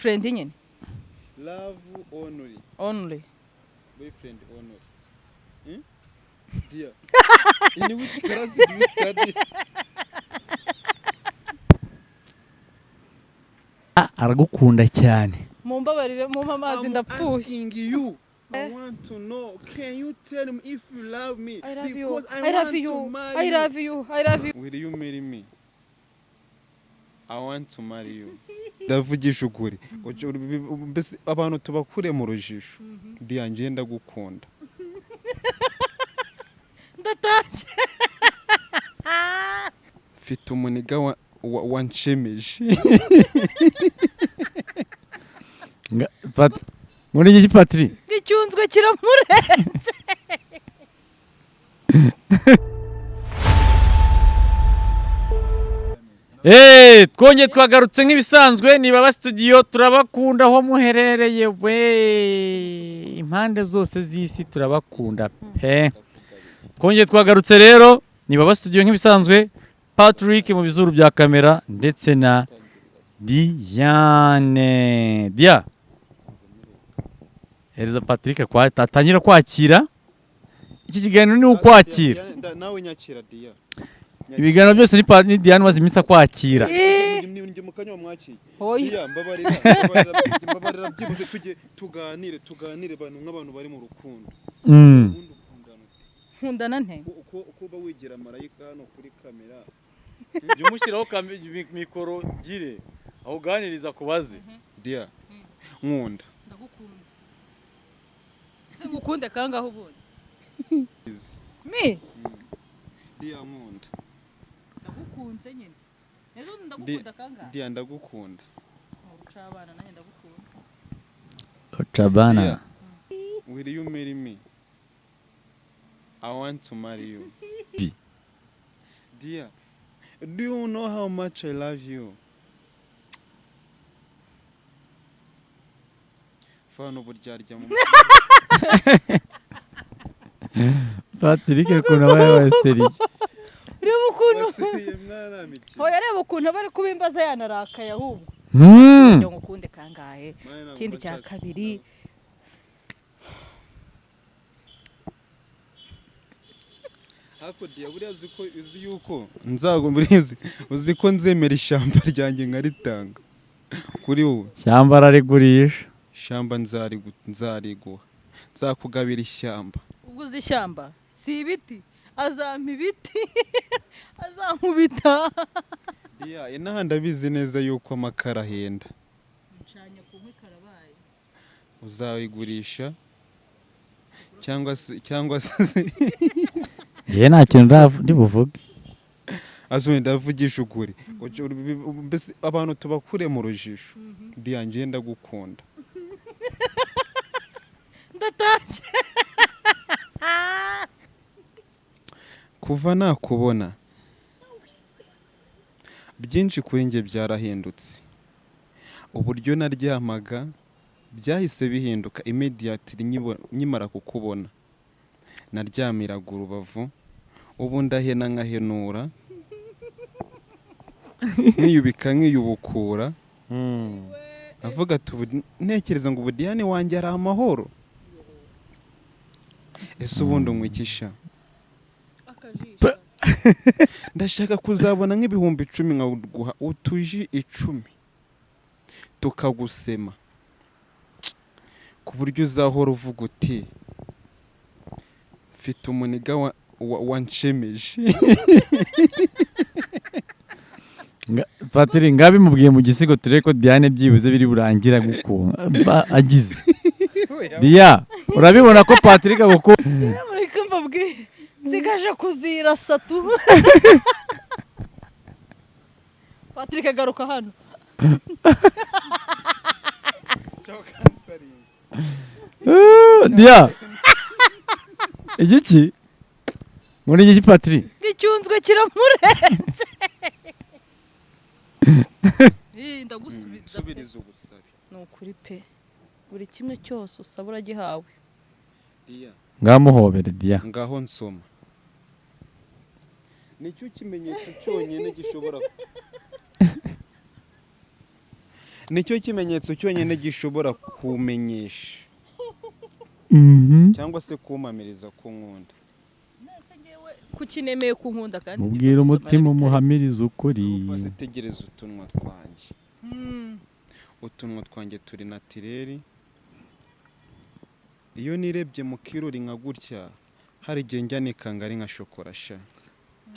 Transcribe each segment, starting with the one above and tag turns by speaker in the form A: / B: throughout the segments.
A: boyfriend nyine.
B: Love only.
A: Only.
B: Boyfriend only. Dear. In which class do you study?
C: Aragukunda cyane.
A: Mumbabarire mu amazi ndapfuye.
B: Asking you. I want to know, can you tell me if you love me?
A: I love
B: Because
A: you.
B: I love you.
A: I love you. I love you.
B: Will you marry me? I want to marry you. Ndavugisha ukuri. Mbese abantu tubakure mu rujisho. Dia ngiye ndagukunda.
A: Ndataje.
B: Mfite umuniga wanshemeje.
C: Muri iki Patri?
A: Gicyunzwe kiramurenze.
C: Twongeye twagarutse nk'ibisanzwe ni Baba Studio turabakunda aho muherereye we. Impande zose z'isi turabakunda pe. Twongeye twagarutse rero ni Baba Studio nk'ibisanzwe, Patrick mu bizuru bya kamera ndetse na Diane. Dia. Hereza Patrick atangira kwakira. Iki kiganiro ni ukwakira.
B: Nawe nyakira Dia.
C: Ibiganiro byose ni Diane wazi imisa kwakira.
B: Ndi mukanya wamwakiye.
A: Oya.
B: Dia mbabarira byibuze tujye tuganire bantu nk'abantu bari mu rukundo.
A: Nkundana nte?
B: Uko ba wigira marayika hano kuri kamera.
C: Jya umushyiraho mikoro gire aho uganiriza kubaze.
B: Dia nkunda.
A: Ndagukunze. Ese ngukunde kangaho ubundi?
B: Dia nkunda.
A: Ndagukunze nyine. Nezo ndagukunda kangaho?
B: Dia ndagukunda.
A: Urucabana nanjye ndagukunda.
C: Ucabana.
B: Will you marry me? I want to marry you. Dear, do you know how much I love you? Fano buryarya mu
C: Patrick kuna wawe waseri.
A: Reba ukuntu. Hoya reba ukuntu bari kubimbaza yanarakaye ahubwo. Ngo ngukunde kangahe. Ikindi cya kabiri.
B: Hako Dia buriya uzi yuko uzi ko nzemera ishyamba ryanjye nkaritanga kuri wowe.
C: Shyamba ararigurisha.
B: Shyamba nzariguha. Nzakugabira ishyamba.
A: Ubwo uzi ishyamba si ibiti. Azampa ibiti. Azankubita.
B: Dia inaha ndabizi neza yuko amakara ahenda.
A: Ncanye ku nkwi karabaye.
B: Uzayigurisha cyangwa se
C: Ye nta kintu ndibuvuge.
B: Azwe ndavugisha ukuri. Mbese abantu tubakure mu rujisho. Dia ngiye ndagukunda.
A: Ndataje.
B: Kuva nakubona byinshi kuri njye byarahindutse. Uburyo naryamaga byahise bihinduka immediately nyimara kukubona. Naryamiraga urubavu, ubu ndahena nkahenura, nkiyubika nkiyubukura. Avuga ntekereza ngo ubu Diane wanjye ari amahoro. Ese ubundi umwikisha. Ndashaka kuzabona nk'ibihumbi 10 nkaguha utuji 10 tukagusema ku buryo uzahora uvuga uti mfite umuniga wanshemeje.
C: Patri ngabi mubwiye mu gisigo tureko ko Diane byibuze biri burangira gukunda agize. Dia urabibona ko Patrick agukunda.
A: Muri kumbabwiye sigaje kuzira satu. Patrick agaruka hano.
C: Dia igiki muri iki Patrick
A: gicyunzwe kiramurenze.
B: Ndagusubiriza ubusabe.
A: Nukuri pe buri kimwe cyose usaba uragihawe.
B: Dia
C: ngamuhobere Dia
B: ngaho nsoma. Nicyo kimenyetso cyonyine gishobora nicyo kimenyetso cyonyine gishobora kumenyesha cyangwa se kumamiriza ko nkunda.
A: kukinemeye kunkunda kandi
C: mubwira umutima umuhamiriza ukuri.
B: Bazitegereza utunwa twanjye. Utunwa twanjye turi natireri. Iyo nirebye mu kirori nka gutya hari igihe njya nikanga ari nka shokora sha.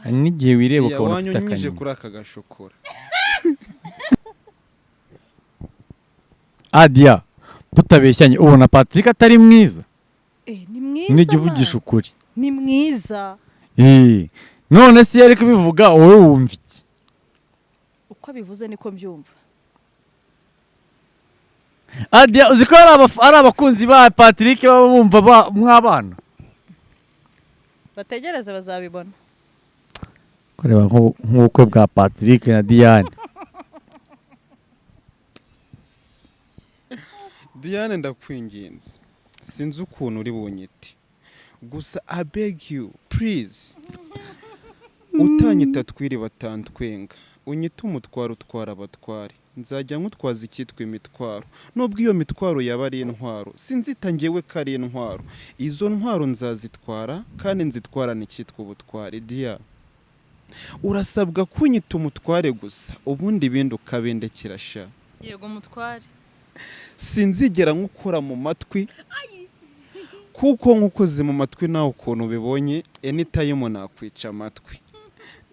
C: Hari n'igihe wireba ukabona ufite
B: wanyunyije
C: akanyuma.
B: kuri aka gashokora.
C: Adia tutabeshyanye ubona Patrick atari mwiza?
A: ni mwiza.
C: Nige uvugisha ukuri.
A: Ni mwiza.
C: None se yari kubivuga wowe wumva iki?
A: Uko abivuze niko mbyumva.
C: Adia uziko ari abakunzi ba Patrick baba bumva mwabana.
A: Bategereze bazabibona.
C: Kureba nk'ubukwe bwa Patrick na Diane.
B: Diane ndakwinginze. Sinzi ukuntu uri bunyite. Gusa I beg you please. Utanyita twiri batantwenga. Unyita umutwaro utwara abatware. Nzajya nkutwaza ikitwa imitwaro. Nubwo iyo mitwaro yaba ari intwaro, sinzita ngewe ko ari intwaro. Izo ntwaro nzazitwara kandi nzitwara n'ikitwa ubutware. Dia, urasabwa kunyita umutware gusa, ubundi ibindi ukabendekera sha.
A: Yego mutware.
B: Sinzigera nkukora mu matwi kuko nkukoze mu matwi nawe ukuntu ubibonye anytime nakwica amatwi.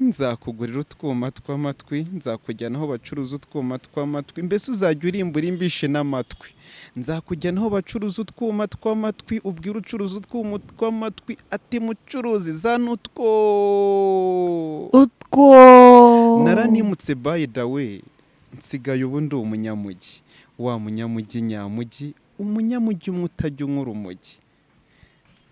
B: Nzakugurira utwuma tw'amatwi, nzakujyana aho bacuruza utwuma tw'amatwi, mbese uzajya urimbura imbishe n'amatwi. Nzakujyana aho bacuruza utwuma tw'amatwi, ubwira ucuruza utwuma tw'amatwi ati mucuruzi zanutwo. Naranimutse by the way, nsigaye ubundi umunyamugi. Wa munyamugi nyamugi, umunyamugi umutajya nk'urumogi.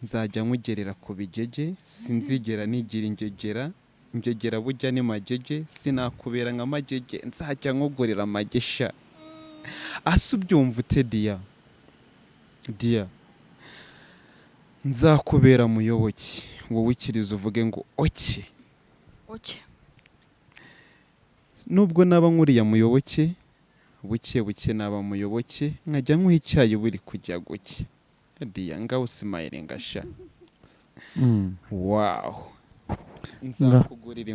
B: Nzajya nkugerera ku bigege, sinzigera nigira ingegera. Ingegera bujya ni magege, sinakubera nka magege, nzajya nkugurira amagesha. Asubyumva ute Dia? Dia, nzakubera muyoboke, wowe ukiriza uvuge ngo oke.
A: Oke.
B: Nubwo naba nkuriya muyoboke, buke buke naba muyoboke, nkajya nkuha icyayi buri kujya guke. Dia ngaho smiling sha. Wow. Nzakugurira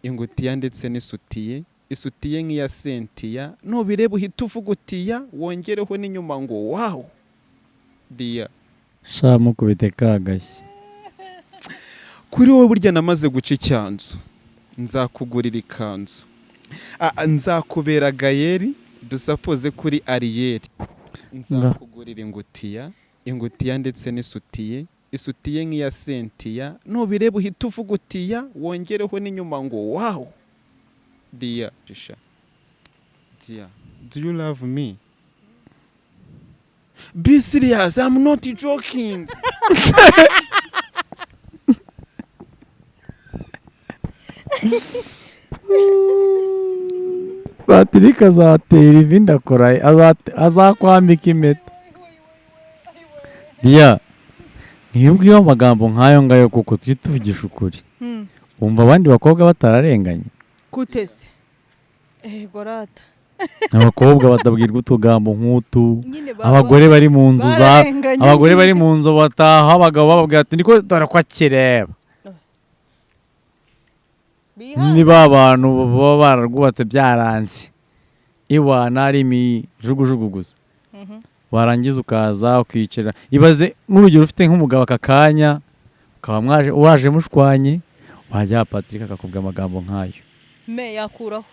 B: ingutiya ndetse n'isutiye. Isutiye nk'iya Sentiya, nubireba uhita uvuga utiya, wongereho n'inyuma ngo wow. Dia,
C: sha mukubite kagashye.
B: Kuri wowe burya namaze guca icyanzu. Nzakugurira ikanzu. Nzakubera Gayeri, dusapoze kuri Ariyeri. Nzakugurira ingutiya ndetse n'isutiye. Isutiye nk'iya Sentiya, nubireba uhita uvuga utiya, wongereho n'inyuma ngo wow. Dia, Dia, do you love me? Be serious, I'm not joking.
C: Patrick azatera ivi ndakora, azakwambika impeta. Dia, nkibwiyeho amagambo nk'ayo ngayo kuko tujye tuvugisha ukuri. Wumva abandi bakobwa batararenganye?
A: Kutese. Gorata.
C: Abakobwa batabwirwa utugambo nk'utu. Abagore bari mu nzu abagore bari mu nzu bataha abagabo bababwira ati niko dore ko akireba. Niba abantu baba bararwubatse byaranze. Iwana ari imijugujugu gusa. Warangiza ukaza ukicara. Ibaze nk'urugero ufite nk'umugabo akakanya ukaba waje mushwanye, wajya Patrick akakubwira amagambo nk'ayo.
A: Me yakuraho.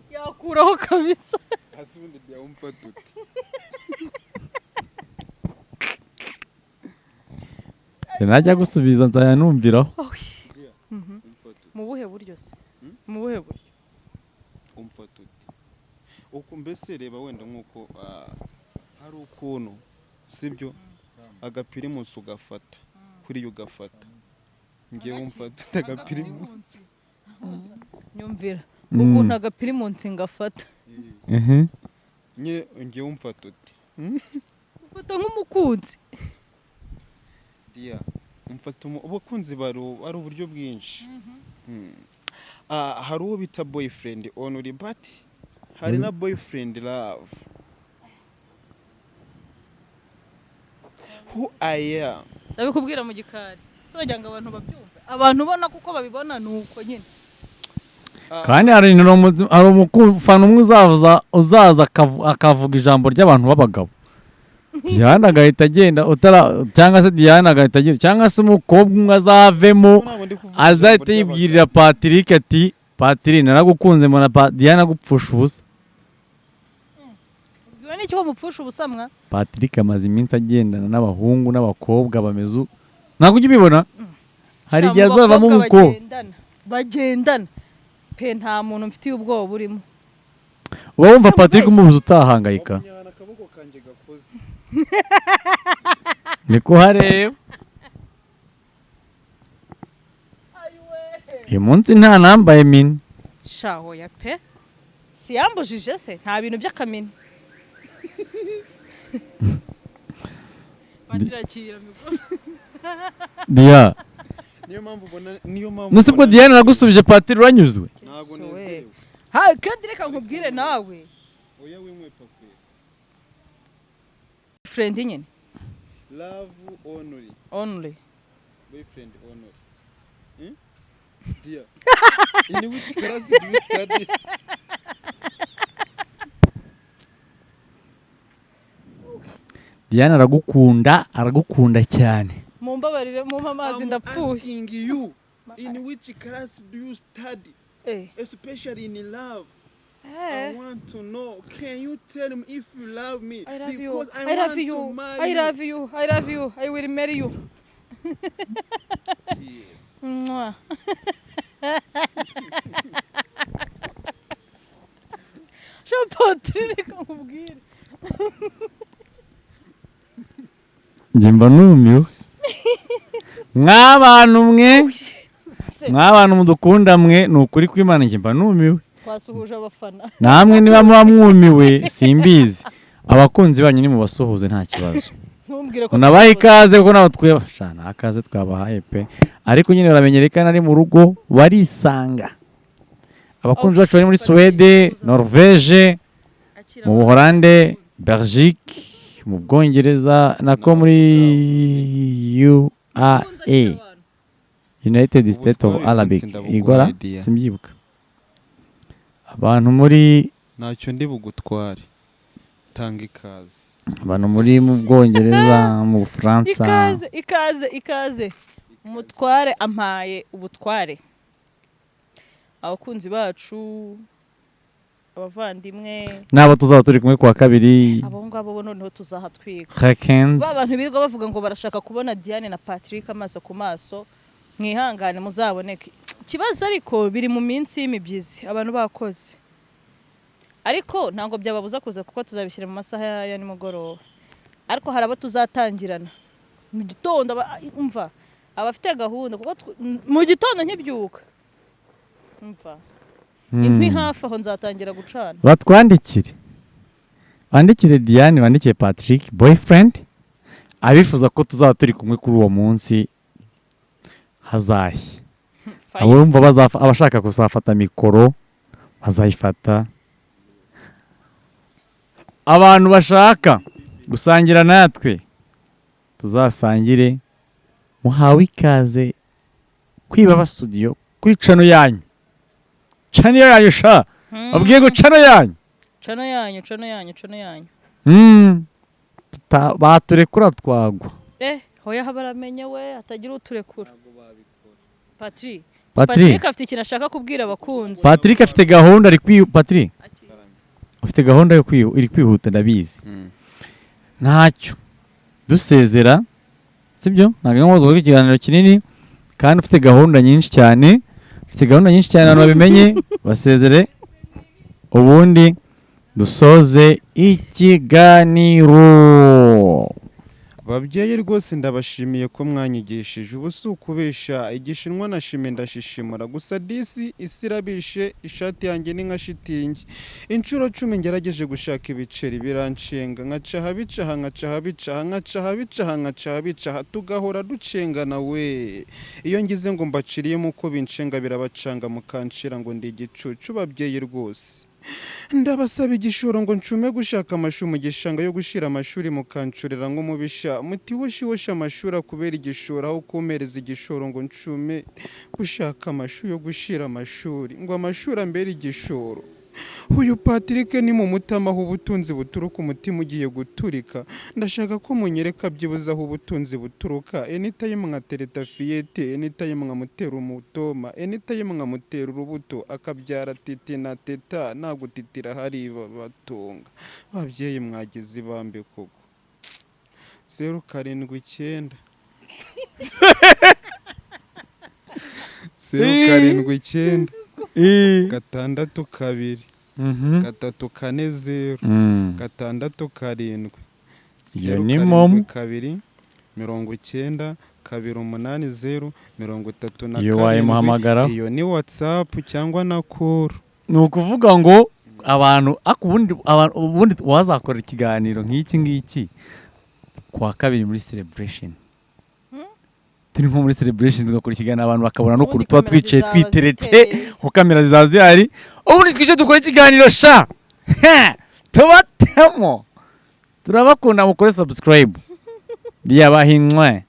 A: Yakuraho kabisa.
B: Asubundi Dia umfa tuti.
C: Najya gusubiza nzaya numviraho.
A: Mu buhe buryo se? Mu buhe buryo?
B: Umfa tuti. Uko mbese reba wenda nkuko hari ukuntu sibyo agapirimusi ugafata kuri yo ugafata. Ngiye umfa tuti agapirimusi.
A: Nyumvira. Ukuntu agapirimusi ngafata.
B: Ngiye umfa tuti.
A: Ufata nk'umukunzi.
B: Dia, umfata ubukunzi ari uburyo bwinshi. hari uwo bita boyfriend only but hari na boyfriend love. Who I am.
A: ndabikubwira mu gikari so wagira ngo abantu babyumve abantu ubona kuko babibona nuko nyine
C: kandi hari umufana umwe uzaza akavuga ijambo ry'abantu b'abagabo Diana agahita agenda cyangwa se Diana agahita agenda cyangwa se umukobwa umwe azavemo azahita yibwirira Patrick ati Patrick naragukunze mbona Diana agupfusha ubusa.
A: ubwiwe n'iki ko mupfusha ubusamwa
C: Patrick amaze iminsi agendana n'abahungu n'abakobwa bamezu ntabwo ujya ubibona hari igihe azavamo umukobwa
A: bagendana pe nta muntu mfitiye ubwoba burimo
C: uba wumva Patrick umubuze utahangayika niko hareba uyu munsi nta nambaye mini
A: shaho ya pe siyambujije se nta bintu by'akamini batirakira mikoro
C: Dia
B: niyo mpamvu
C: nusibwo Diana nagusubije Patrick uranyuzwe
B: ntago nezerewe.
A: kandi reka nkubwire nawe
B: Oya wimwe pakwe.
A: friend nyine
B: Love only.
A: only
B: Boyfriend only. Dear. In which class do you study?
C: Diana aragukunda cyane
A: mumbabarire mumpa amazi ndapfuye
B: Asking you, in which class do you study? Especially in love. I want to know. Can you tell me if you love me?
A: I love you.
B: Because
A: I love you.
B: want to marry
A: I love you. I love you. I will marry you.
B: Yes.
A: Mwah. Patrick nkubwire.
C: njye mba numiwe mw'abantu mudukunda mwe ni ukuri kw'Imana njye mba numiwe
A: Twasuhuje abafana
C: namwe niba muba mwumiwe simbizi abakunzi banyu ni mubasuhuze nta kibazo unabaye ikaze kuko nawe twebashana akaze twabahaye pe ariko nyine baramenyereka ari mu rugo barisanga abakunzi bacu bari muri Suède Norvège mu Buholande Belgique mu Bwongereza nako muri UAE United States of Arabic igora simbyibuka abantu muri
B: ntacyo ndi bugutware tanga ikaze
C: abantu muri mu Bwongereza mu Bufaransa
A: ikaze umutware ampaye ubutware abakunzi bacu abavandimwe
C: nabo tuzaba turi kumwe kwa kabiri
A: abo ngabo bo noneho tuzahatwika
C: Hekens
A: abantu biga bavuga ngo barashaka kubona Diane na Patrick amaso ku maso mwihangane muzaboneke kibazo ariko biri mu minsi y'imibyizi abantu bakoze ariko ntango byababuza kuza kuko tuzabishyira mu masaha ya nimugoroba ariko hari abo tuzatangirana mu gitondo umva abafite gahunda kuko mu gitondo nkibyuka umva inkwi hafi aho nzatangira gucana
C: bandikire Diane bandikire Patrick boyfriend abifuza ko tuzaba turi kumwe kuri uwo munsi hazaye abumva abashaka kuzafata mikoro bazayifata abantu bashaka gusangira natwe tuzasangire muhawe ikaze kwibaba studio kuri chano yanyu sha abwiye go chano yanyu baturekura twagwa
A: hoya habaramenye we atagira uturekura Patrick afite ikintu ashaka kubwira abakunzi
C: Patrick afite gahunda Patrick ufite gahunda yo iri kwihuta ndabizi ntacyo dusezera sibyo ntabwo ngo dukore ikiganiro kinini kandi ufite gahunda nyinshi cyane abantu babimenye basezere ubundi dusoze ikiganiro
B: babyeyi rwose ndabashimiye ko mwanyigishije ubu si ukubesha igishinwa nashime ndashishimura gusa disi isi irabishe ishati yanjye ni nka shitingi inshuro 10 ngerageje gushaka ibiceri biranshenga nkacaha bicaha nkacaha bicaha nkacaha bicaha nkacaha bicaha tugahora ducengana we iyo ngize ngo mbaciriyemo uko binshenga birabacanga mukancira ngo ndi igicucu babyeyi rwose ndabasaba igishoro ngo ncume gushaka amashuri mu gishanga yo gushira amashuri mukancurira nk'umubisha mutiwoshiwosha amashuri akubera igishoro aho kumereza igishoro ngo ncume gushaka amashuri yo gushira amashuri ngo amashuri ambere igishoro uyu Patrick ni mu mutama aho ubutunzi buturuka umutima ugiye guturika ndashaka ko munyereka byibuza aho ubutunzi buturuka anytime nkatereta fiyete anytime nkamutera umutoma anytime nkamutera urubuto akabyara titi na teta nagutitira hari batunga babyeyi mwagize ibambe koko 079 079 gatandatu kabiri gatatu kane 0 gatandatu karindwi
C: iyo ni momo
B: kabiri 90 kabiri 80 37
C: iyo wayimuhamagara
B: iyo ni WhatsApp cyangwa na call
C: ni ukuvuga ngo abantu ubundi wazakora ikiganiro nk'iki ngiki kwa kabiri muri celebration turi nko muri celebration tugakora ikiganiro abantu bakabona no kurutuba twicaye twiteretse ho kamera zizaza zihari ubundi twicaye dukora ikiganiro sha tubatemo turabakunda mukore subscribe yabahinywe